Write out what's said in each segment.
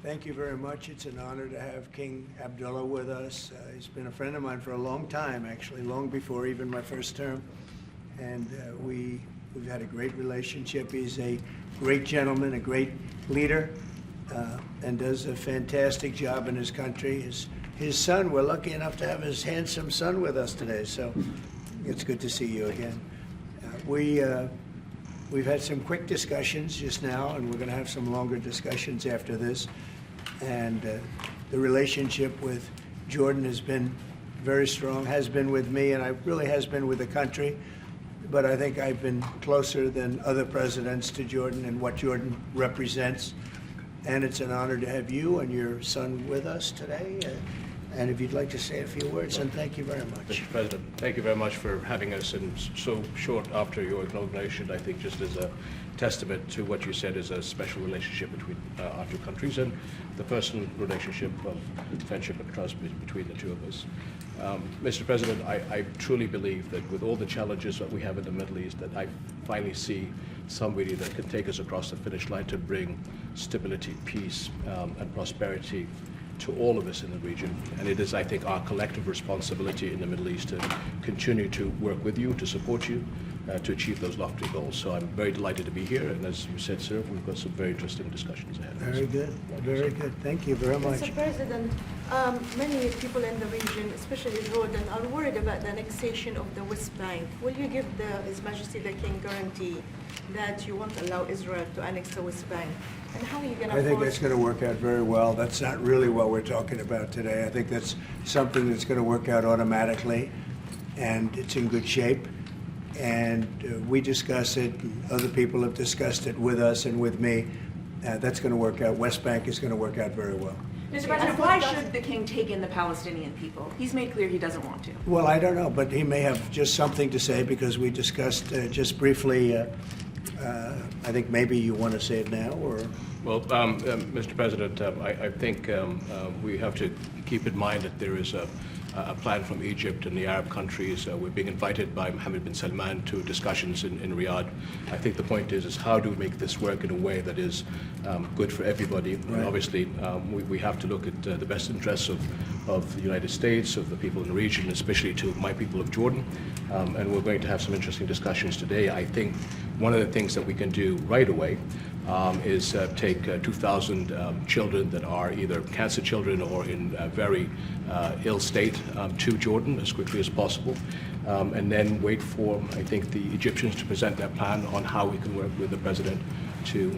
Thank you very much. It's an honor to have King Abdullah with us. He's been a friend of mine for a long time, actually, long before even my first term. And we've had a great relationship. He's a great gentleman, a great leader, and does a fantastic job in his country. His son, we're lucky enough to have his handsome son with us today, so it's good to see you again. We've had some quick discussions just now, and we're going to have some longer discussions after this. And the relationship with Jordan has been very strong, has been with me, and really has been with the country. But I think I've been closer than other presidents to Jordan and what Jordan represents. And it's an honor to have you and your son with us today. And if you'd like to say a few words, and thank you very much. Mr. President, thank you very much for having us, and so short after your inauguration, I think just as a testament to what you said is a special relationship between our two countries and the personal relationship of friendship and trust between the two of us. Mr. President, I truly believe that with all the challenges that we have in the Middle East, that I finally see somebody that can take us across the finish line to bring stability, peace, and prosperity to all of us in the region. And it is, I think, our collective responsibility in the Middle East to continue to work with you, to support you, to achieve those lofty goals. So I'm very delighted to be here, and as you said, sir, we've got some very interesting discussions ahead. Very good, very good. Thank you very much. Mr. President, many people in the region, especially Jordan, are worried about the annexation of the West Bank. Will you give His Majesty the King guarantee that you won't allow Israel to annex the West Bank? And how are you going to I think that's going to work out very well. That's not really what we're talking about today. I think that's something that's going to work out automatically, and it's in good shape. And we discuss it, and other people have discussed it with us and with me. That's going to work out. West Bank is going to work out very well. Mr. President, why should the king take in the Palestinian people? He's made clear he doesn't want to. Well, I don't know, but he may have just something to say, because we discussed just briefly. I think maybe you want to say it now, or? Well, Mr. President, I think we have to keep in mind that there is a plan from Egypt and the Arab countries. We're being invited by Mohammed bin Salman to discussions in Riyadh. I think the point is how do we make this work in a way that is good for everybody? Right. And obviously, we have to look at the best interests of the United States, of the people in the region, especially to my people of Jordan. And we're going to have some interesting discussions today. I think one of the things that we can do right away is take 2,000 children that are either cancer children or in a very ill state to Jordan as quickly as possible, and then wait for, I think, the Egyptians to present their plan on how we can work with the president to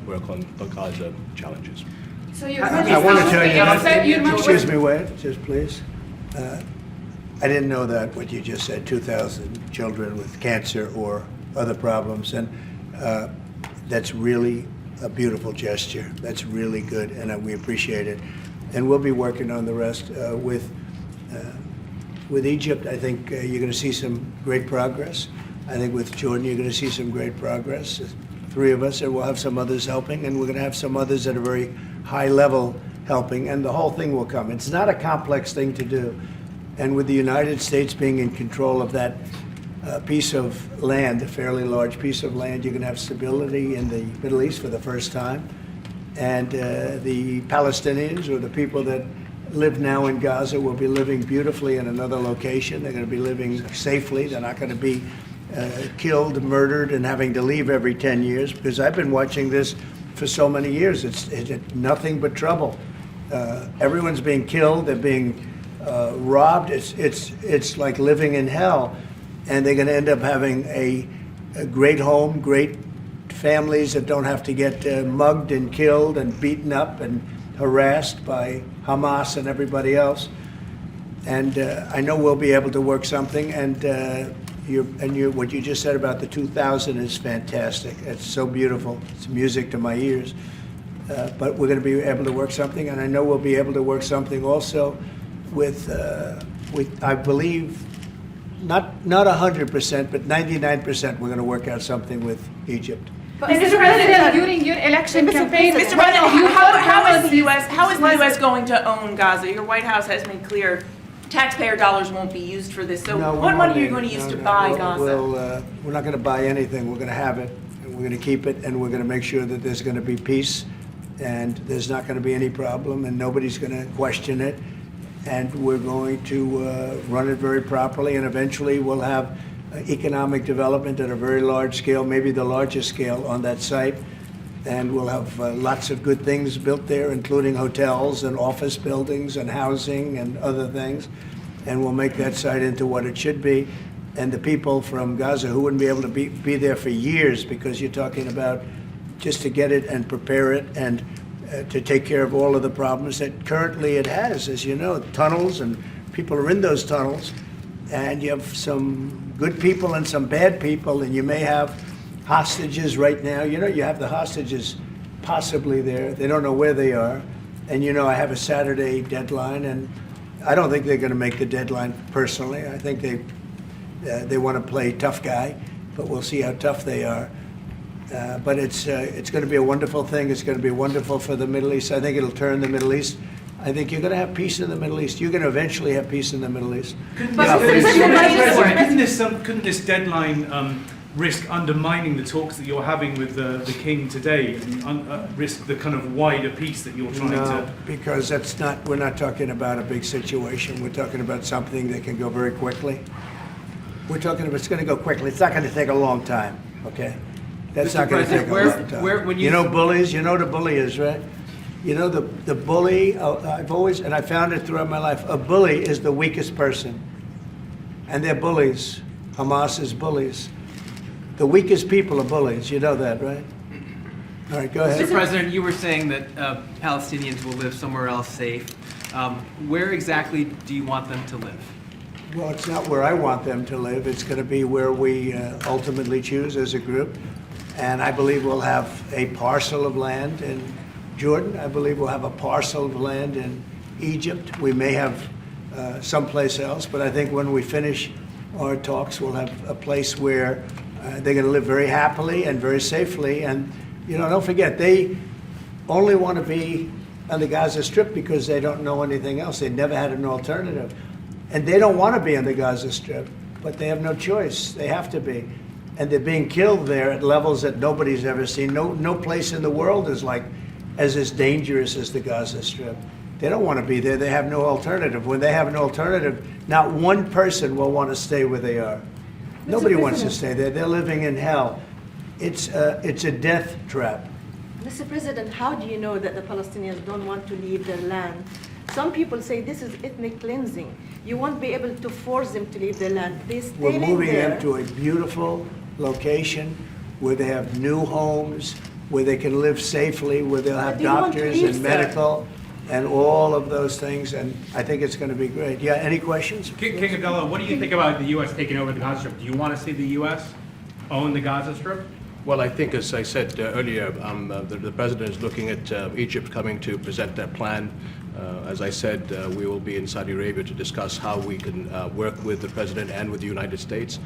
work on the Gaza challenges. So I want to tell you, excuse me, wait, just please. I didn't know that, what you just said, 2,000 children with cancer or other problems, and that's really a beautiful gesture. That's really good, and we appreciate it. And we'll be working on the rest with Egypt. I think you're going to see some great progress. I think with Jordan, you're going to see some great progress. 3 of us, and we'll have some others helping, and we're going to have some others at a very high level helping, and the whole thing will come. It's not a complex thing to do. And with the United States being in control of that piece of land, a fairly large piece of land, you're going to have stability in the Middle East for the first time. And the Palestinians, or the people that live now in Gaza, will be living beautifully in another location. They're going to be living safely. They're not going to be killed, murdered, and having to leave every 10 years, because I've been watching this for so many years. It's nothing but trouble. Everyone's being killed. They're being robbed. It's like living in hell. And they're going to end up having a great home, great families that don't have to get mugged and killed and beaten up and harassed by Hamas and everybody else. And I know we'll be able to work something. And what you just said about the 2,000 is fantastic. It's so beautiful. It's music to my ears. But we're going to be able to work something, and I know we'll be able to work something also with I believe, not 100%, but 99%. We're going to work out something with Egypt. But Mr. President, during your election campaign, Mr. President, how is the U.S. going to own Gaza? Your White House has made clear taxpayer dollars won't be used for this. So what money are you going to use to buy Gaza? We're not going to buy anything. We're going to have it, and we're going to keep it, and we're going to make sure that there's going to be peace and there's not going to be any problem, and nobody's going to question it. And we're going to run it very properly, and eventually we'll have economic development at a very large scale, maybe the largest scale on that site. And we'll have lots of good things built there, including hotels and office buildings and housing and other things. And we'll make that site into what it should be. And the people from Gaza who wouldn't be able to be there for years, because you're talking about just to get it and prepare it and to take care of all of the problems that currently it has, as you know, tunnels, and people are in those tunnels, and you have some good people and some bad people, and you may have hostages right now. You know, you have the hostages possibly there. They don't know where they are. And, you know, I have a Saturday deadline, and I don't think they're going to make the deadline personally. I think they want to play tough guy, but we'll see how tough they are. But it's going to be a wonderful thing. It's going to be wonderful for the Middle East. I think it'll turn the Middle East. I think you're going to have peace in the Middle East. You're going to eventually have peace in the Middle East. Couldn't this deadline risk undermining the talks that you're having with the king today, and risk the kind of wider peace that you're trying to? Because we're not talking about a big situation. We're talking about something that can go very quickly. We're talking about it's going to go quickly. It's not going to take a long time, okay? That's not going to take a long time. You know bullies? You know what a bully is, right? You know the bully, I've always, and I found it throughout my life, a bully is the weakest person. And they're bullies. Hamas is bullies. The weakest people are bullies. You know that, right? All right, go ahead. Mr. President, you were saying that Palestinians will live somewhere else safe. Where exactly do you want them to live? Well, it's not where I want them to live. It's going to be where we ultimately choose as a group. And I believe we'll have a parcel of land in Jordan. I believe we'll have a parcel of land in Egypt. We may have someplace else, but I think when we finish our talks, we'll have a place where they're going to live very happily and very safely. And, you know, don't forget, they only want to be on the Gaza Strip because they don't know anything else. They've never had an alternative. And they don't want to be on the Gaza Strip, but they have no choice. They have to be. And they're being killed there at levels that nobody's ever seen. No place in the world is as dangerous as the Gaza Strip. They don't want to be there. They have no alternative. When they have an alternative, not one person will want to stay where they are. Nobody wants to stay there. They're living in hell. It's a death trap. Mr. President, how do you know that the Palestinians don't want to leave their land? Some people say this is ethnic cleansing. You won't be able to force them to leave their land. They stay We're moving there. them to a beautiful location where they have new homes, where they can live safely, where they'll have But they want to doctors leave, and sir. medical and all of those things. And I think it's going to be great. Yeah, any questions? King Abdullah, what do you think about the U.S. taking over the Gaza Strip? Do you want to see the U.S. own the Gaza Strip? Well, I think, as I said earlier, the president is looking at Egypt coming to present their plan. As I said, we will be in Saudi Arabia to discuss how we can work with the president and with the United States.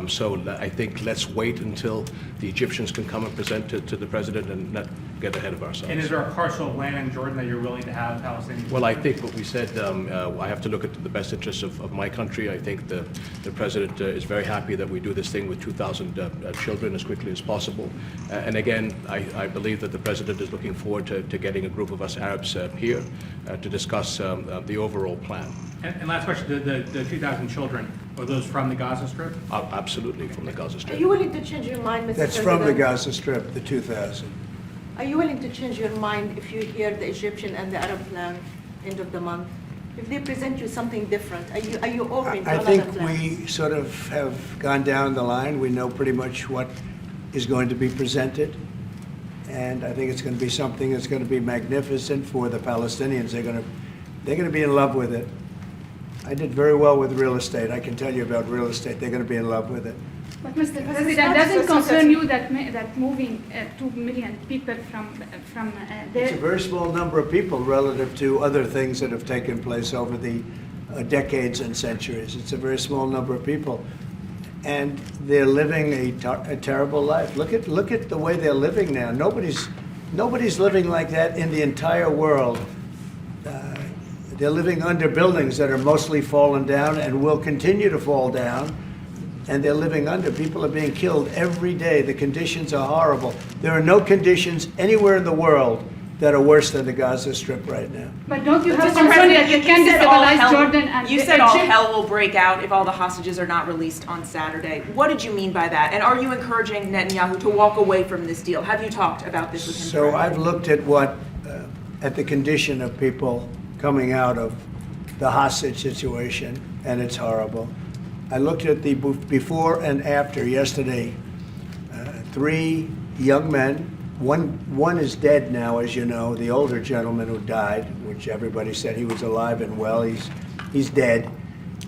So I think let's wait until the Egyptians can come and present it to the president and not get ahead of ourselves. And is there a parcel of land in Jordan that you're willing to have Palestinians? Well, I think what we said, I have to look at the best interests of my country. I think the president is very happy that we do this thing with 2,000 children as quickly as possible. And again, I believe that the president is looking forward to getting a group of us Arabs here to discuss the overall plan. And last question, the 2,000 children, are those from the Gaza Strip? Absolutely, from the Gaza Are Strip. you willing to change your mind, Mr. That's President? from the Gaza Strip, the 2,000. Are you willing to change your mind if you hear the Egyptian and the Arab plan end of the month? If they present you something different, are you open to I another think plan? we sort of have gone down the line. We know pretty much what is going to be presented. And I think it's going to be something that's going to be magnificent for the Palestinians. They're going to be in love with it. I did very well with real estate. I can tell you about real estate. They're going to be in love with it. But Mr. President, doesn't concern you that moving 2 million people from It's a there? very small number of people relative to other things that have taken place over the decades and centuries. It's a very small number of people. And they're living a terrible life. Look at the way they're living now. Nobody's living like that in the entire world. They're living under buildings that are mostly fallen down and will continue to fall down. And they're living under. People are being killed every day. The conditions are horrible. There are no conditions anywhere in the world that are worse than the Gaza Strip right now. But don't you have Mr. concern President, that you you can said all destabilize hell- Jordan and You said all Egypt? hell will break out if all the hostages are not released on Saturday. What did you mean by that? And are you encouraging Netanyahu to walk away from this deal? Have you talked about this with him? So I've looked at at the condition of people coming out of the hostage situation, and it's horrible. I looked at the before and after yesterday. 3 young men. One is dead now, as you know, the older gentleman who died, which everybody said he was alive and well. He's dead.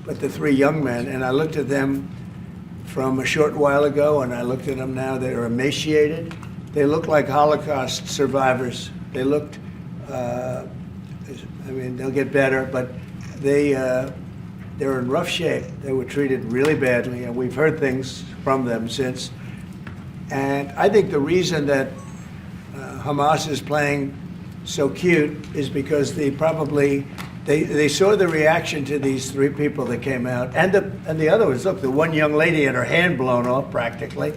But the 3 young men, and I looked at them from a short while ago, and I looked at them now. They're emaciated. They look like Holocaust survivors. They looked. I mean, they'll get better, but they're in rough shape. They were treated really badly, and we've heard things from them since. And I think the reason that Hamas is playing so cute is because they saw the reaction to these 3 people that came out, and the other was, look, the one young lady had her hand blown off practically,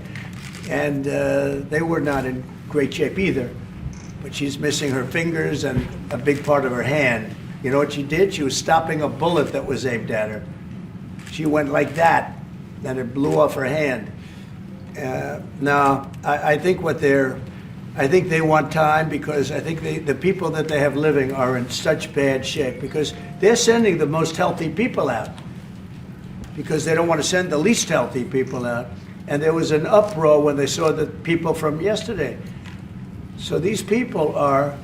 and they were not in great shape either. But she's missing her fingers and a big part of her hand. You know what she did? She was stopping a bullet that was aimed at her. She went like that, and it blew off her hand. No, I think I think they want time, because I think the people that they have living are in such bad shape, because they're sending the most healthy people out because they don't want to send the least healthy people out. And there was an uproar when they saw the people from yesterday. So these people are,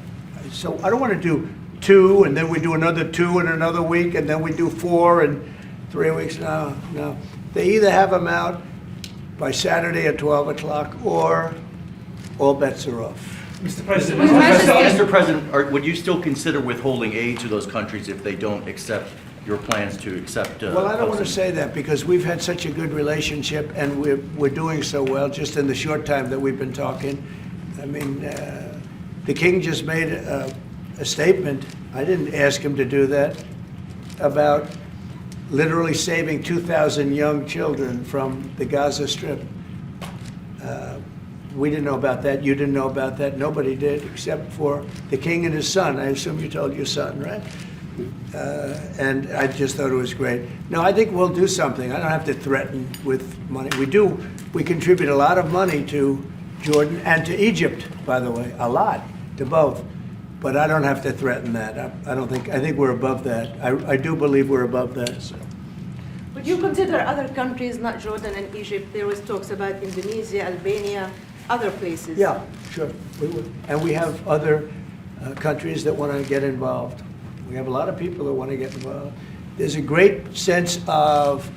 so I don't want to do 2 and then we do another 2 in another week and then we do 4 in 3 weeks. No. They either have them out by Saturday at 12 o'clock or all bets are off. Mr. President, Mr. President, would you still consider withholding aid to those countries if they don't accept your plans to accept? Well, I don't want to say that because we've had such a good relationship and we're doing so well just in the short time that we've been talking. I mean, the king just made a statement. I didn't ask him to do that, about literally saving 2,000 young children from the Gaza Strip. We didn't know about that. You didn't know about that. Nobody did, except for the king and his son. I assume you told your son, right? And I just thought it was great. No, I think we'll do something. I don't have to threaten with money. We contribute a lot of money to Jordan and to Egypt, by the way, a lot, to both. But I don't have to threaten that. I think we're above that. I do believe we're above that. So. Would you consider other countries, not Jordan and Egypt? There was talks about Indonesia, Albania, other places. Yeah, sure, we would. And we have other countries that want to get involved. We have a lot of people that want to get involved. There's a great sense of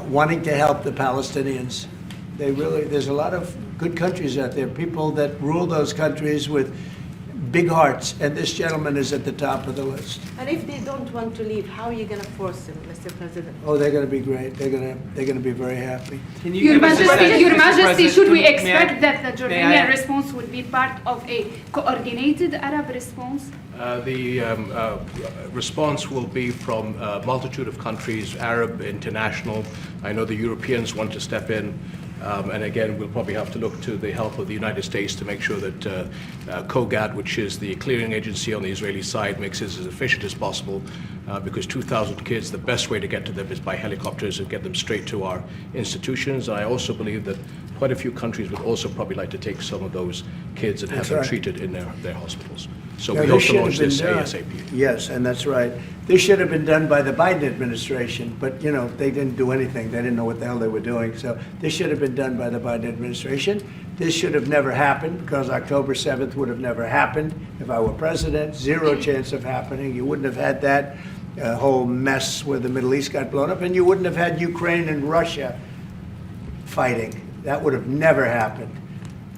wanting to help the Palestinians. There's a lot of good countries out there, people that rule those countries with big hearts, and this gentleman is at the top of the list. And if they don't want to leave, how are you going to force them, Mr. President? Oh, they're going to be great. They're going to be very happy. Can Your give us a sense, Majesty, Your Mr. Majesty, President, should we may I- expect that the may I- Jordanian response would be part of a coordinated Arab response? The response will be from a multitude of countries, Arab, international. I know the Europeans want to step in. And again, we'll probably have to look to the help of the United States to make sure that COGAT, which is the clearing agency on the Israeli side, makes it as efficient as possible, because 2,000 kids, the best way to get to them is by helicopters and get them straight to our institutions. I also believe that quite a few countries would also probably like to take some of those kids and have That's them right. treated in their hospitals. So Now, we this hope to should launch have this been done. ASAP. Yes, and that's right. This should have been done by the Biden administration, but, you know, they didn't do anything. They didn't know what the hell they were doing. So this should have been done by the Biden administration. This should have never happened, because October 7th would have never happened if I were president. Zero chance of happening. You wouldn't have had that whole mess where the Middle East got blown up, and you wouldn't have had Ukraine and Russia fighting. That would have never happened.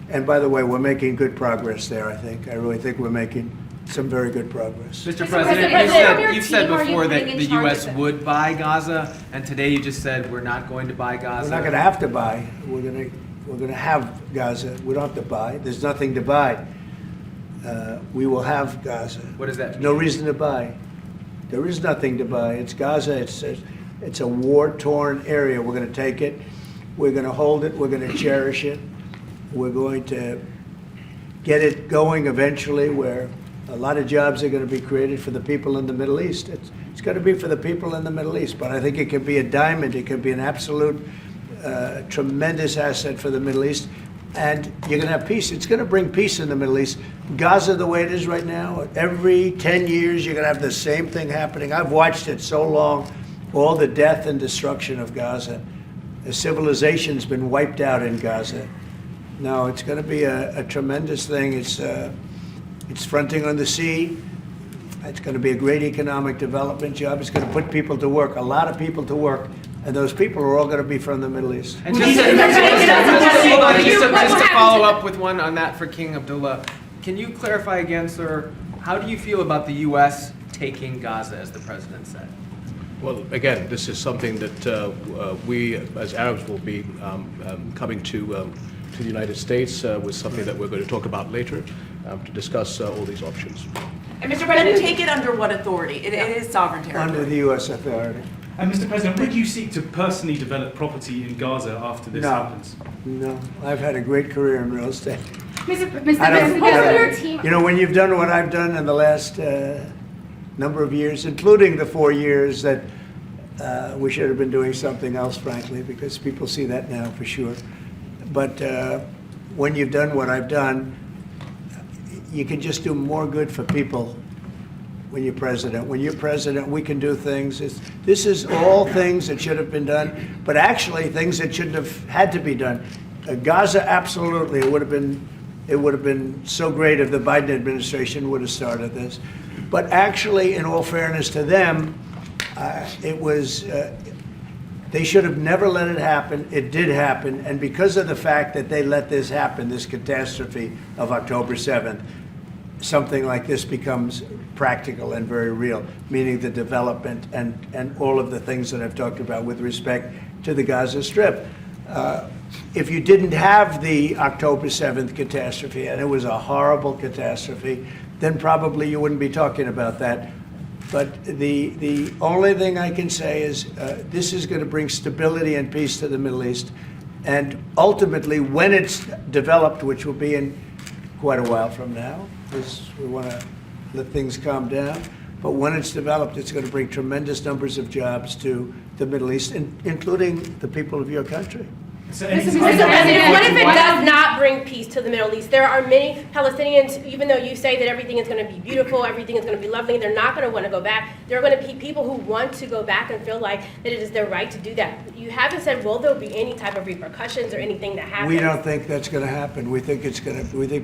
And by the way, we're making good progress there, I think. I really think we're making some very good progress. Mr. President, President, you said are you before that putting in the charge U.S. of it? would buy Gaza, and today you just said we're not going to buy Gaza. We're not going to have to buy. We're going to have Gaza. We don't have to buy. There's nothing to buy. We will have Gaza. What does that mean? No reason to buy. There is nothing to buy. It's Gaza. It's a war-torn area. We're going to take it. We're going to hold it. We're going to cherish it. We're going to get it going eventually where a lot of jobs are going to be created for the people in the Middle East. It's going to be for the people in the Middle East, but I think it can be a diamond. It can be an absolute tremendous asset for the Middle East. And you're going to have peace. It's going to bring peace in the Middle East. Gaza, the way it is right now, every 10 years you're going to have the same thing happening. I've watched it so long, all the death and destruction of Gaza. The civilization's been wiped out in Gaza. No, it's going to be a tremendous thing. It's fronting on the sea. It's going to be a great economic development job. It's going to put people to work, a lot of people to work. And those people are all going to be from the Middle East. And just to follow up with one on that for King Abdullah, can you clarify again, sir, how do you feel about the U.S. taking Gaza, as the president said? Well, again, this is something that we, as Arabs, will be coming to the United States with something that we're going to talk about later to discuss all these options. And Mr. President, take it under what authority? It is sovereign territory. Under the U.S. authority. And Mr. President, would you seek to personally develop property in Gaza after this happens? No, I've had a great career in real estate. Mr. I don't- President, You know, when you've done what I've done in the last number of years, including the 4 years that we should have been doing something else, frankly, because people see that now for sure. But when you've done what I've done, you can just do more good for people when you're president. When you're president, we can do things. This is all things that should have been done, but actually things that shouldn't have had to be done. Gaza, absolutely, it would have been so great if the Biden administration would have started this. But actually, in all fairness to them, they should have never let it happen. It did happen, and because of the fact that they let this happen, this catastrophe of October 7th, something like this becomes practical and very real, meaning the development and all of the things that I've talked about with respect to the Gaza Strip. If you didn't have the October 7th catastrophe, and it was a horrible catastrophe, then probably you wouldn't be talking about that. But the only thing I can say is this is going to bring stability and peace to the Middle East. And ultimately, when it's developed, which will be in quite a while from now, because we want to let things calm down. But when it's developed, it's going to bring tremendous numbers of jobs to the Middle East, including the people of your country. So Mr. President, what if it does not bring peace to the Middle East? There are many Palestinians, even though you say that everything is going to be beautiful, everything is going to be lovely, they're not going to want to go back. There are going to be people who want to go back and feel like that it is their right to do that. You haven't said, will there be any type of repercussions or anything that happens? We don't think that's going to happen. We think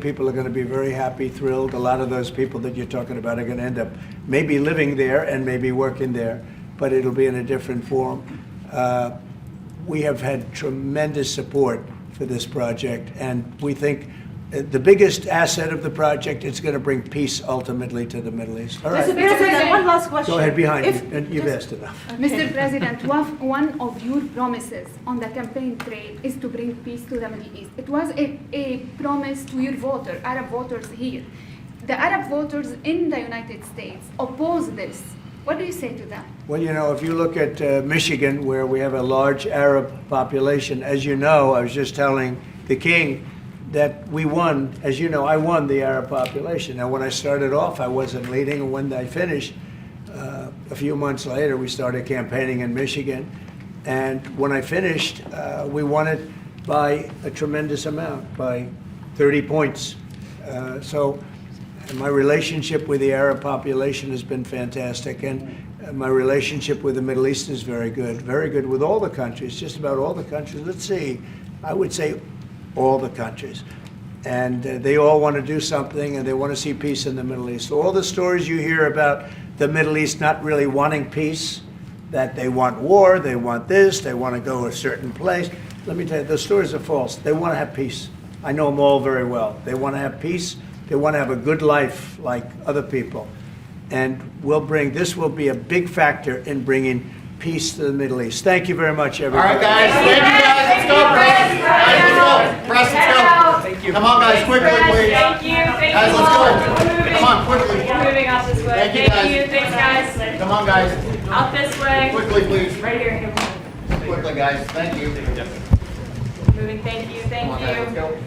people are going to be very happy, thrilled. A lot of those people that you're talking about are going to end up maybe living there and maybe working there, but it'll be in a different form. We have had tremendous support for this project, and we think the biggest asset of the project is going to bring peace ultimately to the Middle East. All right. Mr. President, one last question. Go ahead, behind you, and you've asked enough. Mr. President, one of your promises on the campaign trail is to bring peace to the Middle East. It was a promise to your Arab voters here. The Arab voters in the United States oppose this. What do you say to them? Well, you know, if you look at Michigan, where we have a large Arab population, as you know, I was just telling the King that we won. As you know, I won the Arab population. Now, when I started off, I wasn't leading, and when I finished, a few months later, we started campaigning in Michigan. And when I finished, we won it by a tremendous amount, by 30 points. So my relationship with the Arab population has been fantastic, and my relationship with the Middle East is very good with all the countries, just about all the countries. Let's see, I would say all the countries. And they all want to do something, and they want to see peace in the Middle East. All the stories you hear about the Middle East not really wanting peace, that they want war, they want this, they want to go a certain place. Let me tell you, those stories are false. They want to have peace. I know them all very well. They want to have peace. They want to have a good life like other people. And this will be a big factor in bringing peace to the Middle East. Thank you very much, everybody. All right, guys. Thank you, guys. Let's go, press. Guys, let's go. Press, let's go. Thank you. Come on, guys, quickly, please. Thank you. Thank Guys, you let's all. go. We're moving. Come on, quickly. We're moving out this way. Thank you, Thank guys. you. Thanks, guys. Come on, guys. Out this way. Quickly, please. Right here. Quickly, guys. Thank you. Moving. Thank you. Thank Come on, guys, let's you. go.